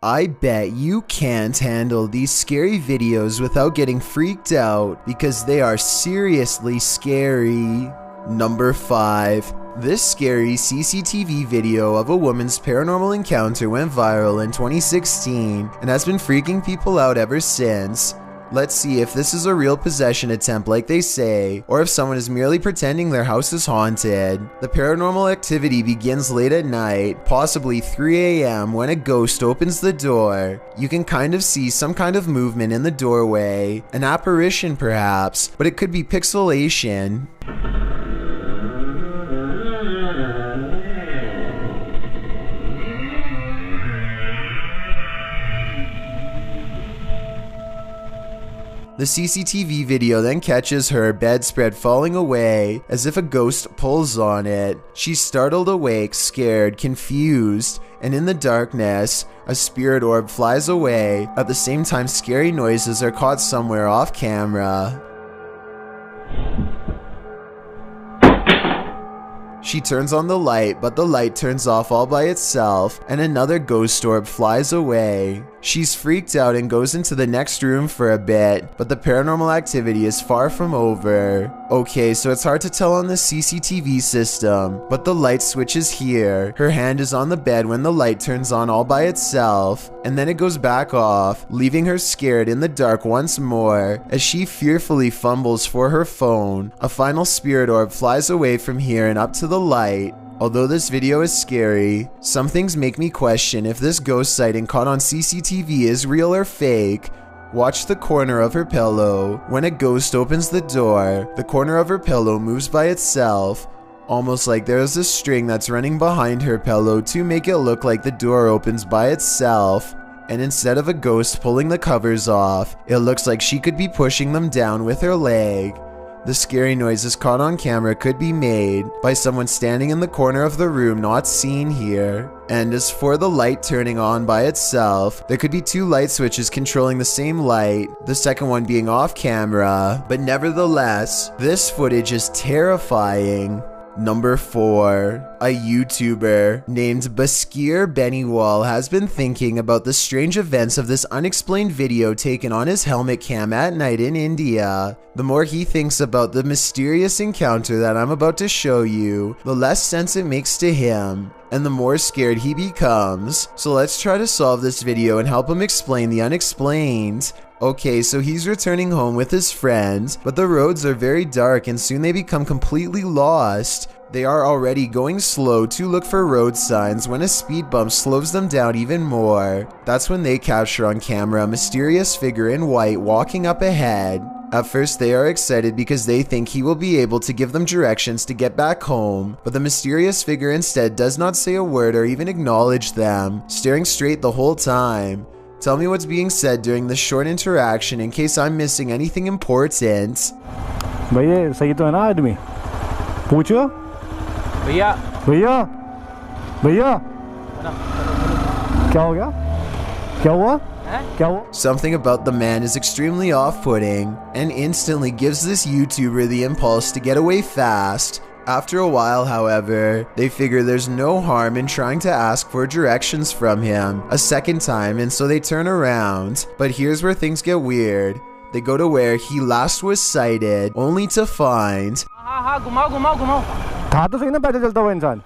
I bet you can't handle these scary videos without getting freaked out because they are seriously scary. Number 5. This scary CCTV video of a woman's paranormal encounter went viral in 2016 and has been freaking people out ever since. Let's see if this is a real possession attempt like they say, or if someone is merely pretending their house is haunted. The paranormal activity begins late at night, possibly 3 a.m. when a ghost opens the door. You can kind of see some kind of movement in the doorway, an apparition perhaps, but it could be pixelation. The CCTV video then catches her bedspread falling away as if a ghost pulls on it. She's startled awake, scared, confused, and in the darkness, a spirit orb flies away. At the same time, scary noises are caught somewhere off camera. She turns on the light, but the light turns off all by itself, and another ghost orb flies away. She's freaked out and goes into the next room for a bit, but the paranormal activity is far from over. Okay, so it's hard to tell on the CCTV system, but the light switch is here. Her hand is on the bed when the light turns on all by itself, and then it goes back off, leaving her scared in the dark once more as she fearfully fumbles for her phone. A final spirit orb flies away from here and up to the light. Although this video is scary, some things make me question if this ghost sighting caught on CCTV is real or fake. Watch the corner of her pillow. When a ghost opens the door, the corner of her pillow moves by itself, almost like there's a string that's running behind her pillow to make it look like the door opens by itself. And instead of a ghost pulling the covers off, it looks like she could be pushing them down with her leg. The scary noises caught on camera could be made by someone standing in the corner of the room not seen here. And as for the light turning on by itself, there could be 2 light switches controlling the same light, the second one being off camera, but nevertheless, this footage is terrifying. Number 4. A YouTuber named Baskir Beniwal has been thinking about the strange events of this unexplained video taken on his helmet cam at night in India. The more he thinks about the mysterious encounter that I'm about to show you, the less sense it makes to him, and the more scared he becomes. So let's try to solve this video and help him explain the unexplained. Okay, so he's returning home with his friends, but the roads are very dark and soon they become completely lost. They are already going slow to look for road signs when a speed bump slows them down even more. That's when they capture on camera a mysterious figure in white walking up ahead. At first they are excited because they think he will be able to give them directions to get back home, but the mysterious figure instead does not say a word or even acknowledge them, staring straight the whole time. Tell me what's being said during this short interaction in case I'm missing anything important. भैया सही तो है ना आदमी? पूछो भैया भैया भैया क्या हो गया? क्या हुआ? Something about the man is extremely off-putting and instantly gives this YouTuber the impulse to get away fast. After a while, however, they figure there's no harm in trying to ask for directions from him a second time, and so they turn around. But here's where things get weird. They go to where he last was sighted, only to find... था तो सही ना पैदल चलता हुआ इंसान.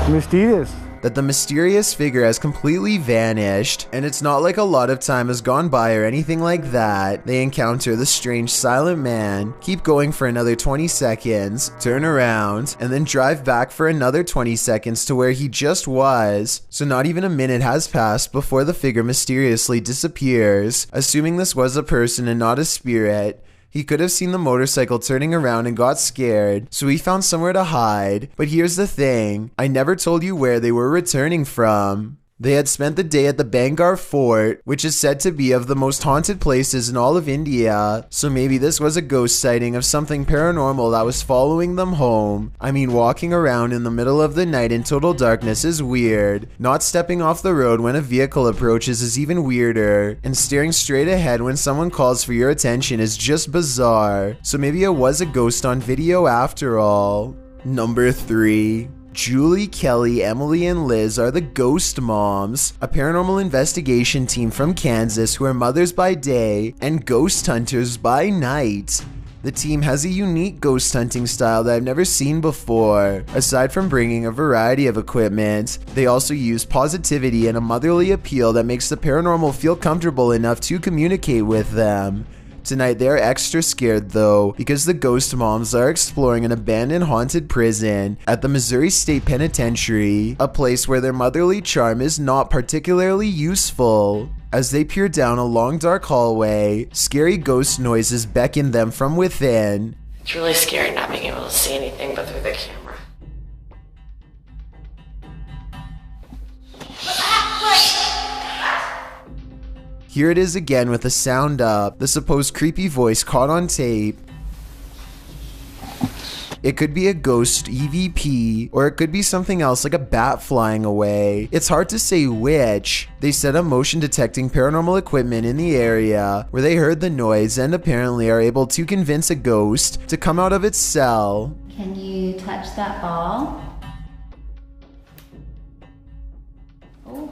Mysterious. That the mysterious figure has completely vanished, and it's not like a lot of time has gone by or anything like that. They encounter the strange silent man, keep going for another 20 seconds, turn around, and then drive back for another 20 seconds to where he just was. So not even a minute has passed before the figure mysteriously disappears. Assuming this was a person and not a spirit, he could have seen the motorcycle turning around and got scared, so he found somewhere to hide. But here's the thing, I never told you where they were returning from. They had spent the day at the Bangar Fort, which is said to be of the most haunted places in all of India, so maybe this was a ghost sighting of something paranormal that was following them home. I mean, walking around in the middle of the night in total darkness is weird. Not stepping off the road when a vehicle approaches is even weirder, and staring straight ahead when someone calls for your attention is just bizarre. So maybe it was a ghost on video after all. Number 3. Julie, Kelly, Emily, and Liz are the Ghost Moms, a paranormal investigation team from Kansas who are mothers by day and ghost hunters by night. The team has a unique ghost hunting style that I've never seen before. Aside from bringing a variety of equipment, they also use positivity and a motherly appeal that makes the paranormal feel comfortable enough to communicate with them. Tonight they're extra scared though, because the Ghost Moms are exploring an abandoned haunted prison at the Missouri State Penitentiary, a place where their motherly charm is not particularly useful. As they peer down a long dark hallway, scary ghost noises beckon them from within. It's really scary not being able to see anything but through the camera. Here it is again with the sound up, the supposed creepy voice caught on tape. It could be a ghost EVP, or it could be something else like a bat flying away. It's hard to say which. They set up motion detecting paranormal equipment in the area where they heard the noise and apparently are able to convince a ghost to come out of its cell. Can you touch that ball? Oh,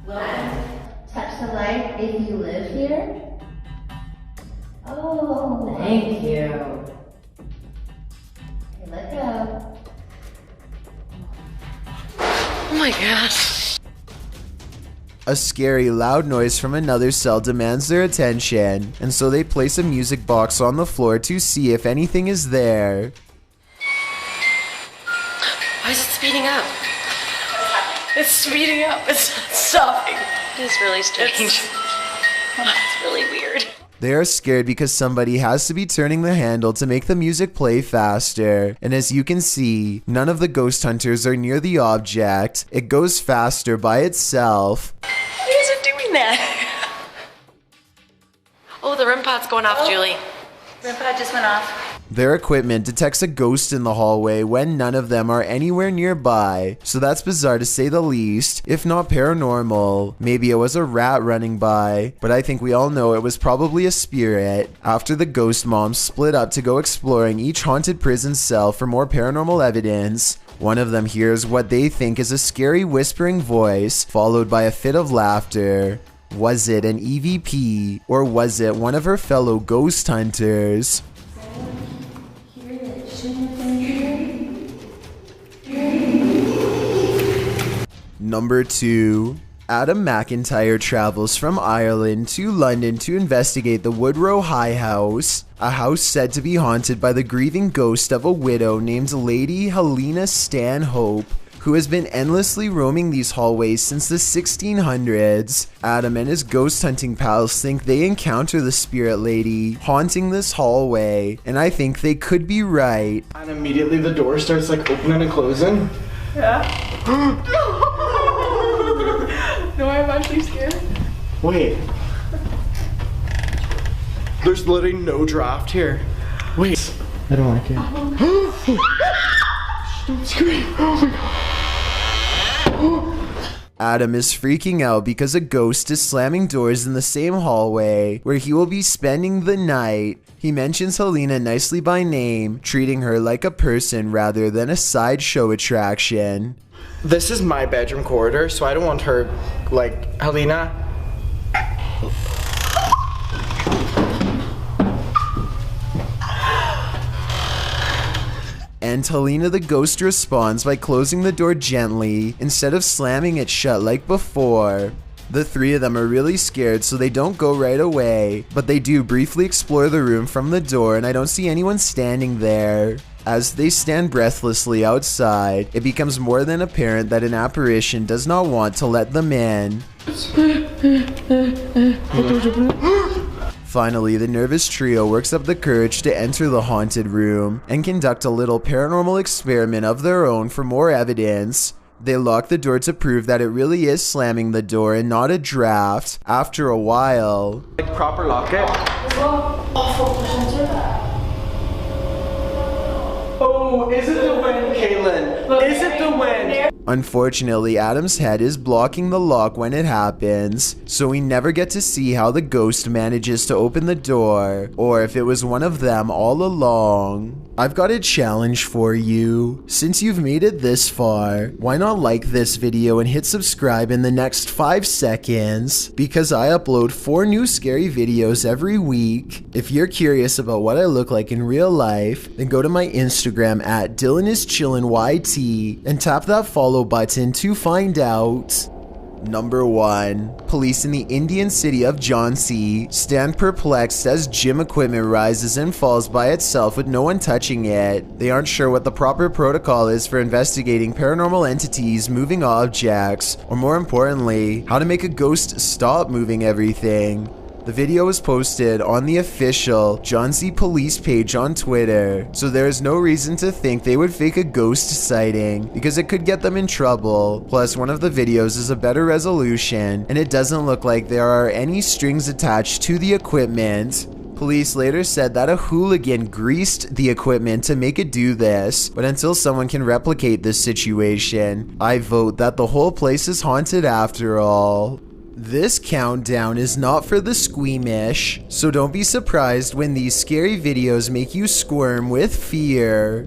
well. Touch the light if you live here. Oh, Thank you. Okay, let go. Oh my gosh. A scary loud noise from another cell demands their attention, and so they place a music box on the floor to see if anything is there. Why is it speeding up? It's speeding up. It's not stopping. It is really strange. It's really weird. They are scared because somebody has to be turning the handle to make the music play faster. And as you can see, none of the ghost hunters are near the object. It goes faster by itself. Why is it doing that? Oh, the REM pod's going off, Julie. REM pod just went off. Their equipment detects a ghost in the hallway when none of them are anywhere nearby, so that's bizarre to say the least, if not paranormal. Maybe it was a rat running by, but I think we all know it was probably a spirit. After the Ghost Moms split up to go exploring each haunted prison cell for more paranormal evidence, one of them hears what they think is a scary whispering voice, followed by a fit of laughter. Was it an EVP, or was it one of her fellow ghost hunters? Number 2. Adam McIntyre travels from Ireland to London to investigate the Woodrow High House, a house said to be haunted by the grieving ghost of a widow named Lady Helena Stanhope, who has been endlessly roaming these hallways since the 1600s. Adam and his ghost hunting pals think they encounter the spirit lady haunting this hallway, and I think they could be right. And immediately the door starts like opening and closing. Yeah. No, I'm actually scared. Wait. There's literally no draft here. Wait. I don't like it. Don't scream. Oh my god. Adam is freaking out because a ghost is slamming doors in the same hallway where he will be spending the night. He mentions Helena nicely by name, treating her like a person rather than a sideshow attraction. This is my bedroom corridor, so I don't want her, like, Helena. And Helena the ghost responds by closing the door gently instead of slamming it shut like before. The three of them are really scared, so they don't go right away, but they do briefly explore the room from the door, and I don't see anyone standing there. As they stand breathlessly outside, it becomes more than apparent that an apparition does not want to let them in. Finally, the nervous trio works up the courage to enter the haunted room and conduct a little paranormal experiment of their own for more evidence. They lock the door to prove that it really is slamming the door and not a draft. After a while, Like, proper lock it. Oh, is it the wind, Caitlin? Is it the wind? Unfortunately, Adam's head is blocking the lock when it happens, so we never get to see how the ghost manages to open the door, or if it was one of them all along. I've got a challenge for you. Since you've made it this far, why not like this video and hit subscribe in the next 5 seconds? Because I upload 4 new scary videos every week. If you're curious about what I look like in real life, then go to my Instagram at DylanIsChillinYT and tap that follow button to find out. Number 1. Police in the Indian city of Jhansi stand perplexed as gym equipment rises and falls by itself with no one touching it. They aren't sure what the proper protocol is for investigating paranormal entities, moving objects, or more importantly, how to make a ghost stop moving everything. The video was posted on the official Jhansi police page on Twitter, so there is no reason to think they would fake a ghost sighting because it could get them in trouble. Plus, one of the videos is a better resolution and it doesn't look like there are any strings attached to the equipment. Police later said that a hooligan greased the equipment to make it do this, but until someone can replicate this situation, I vote that the whole place is haunted after all. This countdown is not for the squeamish, so don't be surprised when these scary videos make you squirm with fear.